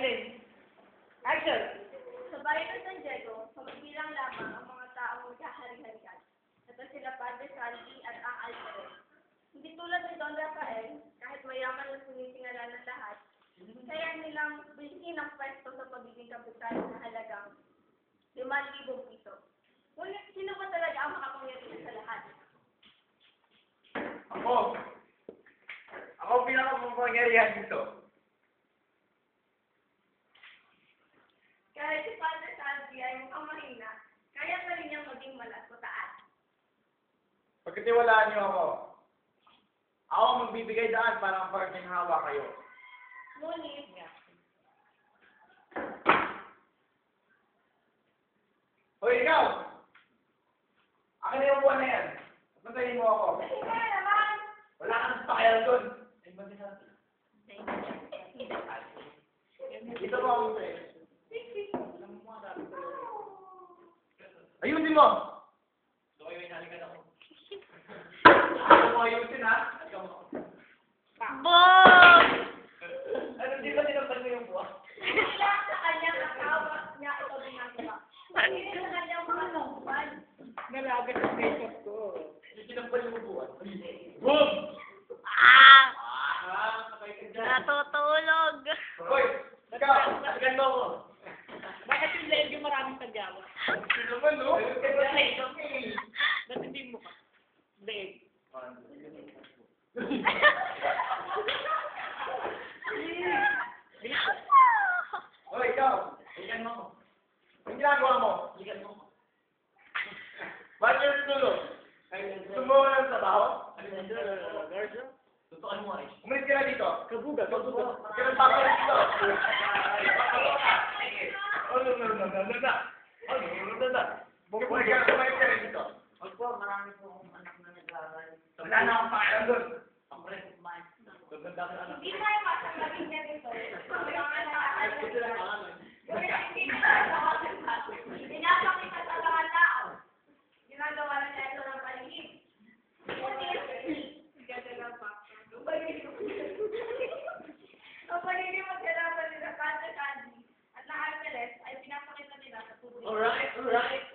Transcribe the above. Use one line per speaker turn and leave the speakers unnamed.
natin. Action!
Sa bayan ng San Diego, mabibilang lamang ang mga taong naghahari-harian. Ito sila Padre Salvi at ang Alvarez. Hindi tulad ni Don Rafael, kahit mayaman at sinisingalan ng lahat, kaya nilang bilhin ang pwesto sa pagiging kapitan na halagang 5,000 piso. Ngunit sino ba talaga ang makapangyarihan sa lahat?
Ako! Ako ang pinakamapangyarihan dito.
Kahit si Padre Salvi ay mukhang mahina, kaya pa rin niyang maging malas mataas.
Pagkatiwalaan niyo ako, ako ang magbibigay daan para mapagsinhawa kayo.
Ngunit,
Hoy, ikaw! Akin na yung buwan na yan. Puntahin mo ako.
kaya naman!
Wala kang pakayal doon. Dito mo ako sa'yo. Ayusin mo! Gusto ko yung inalikan ako. Ayaw mo ayusin, ha? Ayaw mo.
Bob!
Ano, di ba tinapal mo yung buwan?
Hindi lang sa kanyang asawa niya ito ginagawa. Hindi sa kanyang mga tungkuan.
Nalagat ang makeup ko.
Tinapal yung buwan. Boom!
Ah!
Sakay ka dyan.
Natutulog.
Hoy! Ikaw! Alikan mo ako.
Bakit yung leg yung maraming tagyawa?
Ito naman, no?
Ba't hindi mo ka? Leg.
Hoy, ikaw! Alikan mo ako. Anong ginagawa mo? Alikan mo ako. Bakit yung tulog? Gusto mo ka ng trabaho?
Tutukan mo ay.
Umalis ka na dito.
Kabuga.
Huwag ka nang papalik dito. Umalis ka na dito.
Huwag po, marami po akong anak na nag-aaral.
Wala na akong pakialam doon.
Ako rin kumain.
Hindi tayo masasabi niya dito. Kailangan na pinapakita sa mga tao. Ginagawa na niya ito ng palihim. Ngunit, ganda lang pa. Ang palihim at kailangan nila Padre Salvi at ng Alvarez ay pinapakita nila sa publiko.
Alright.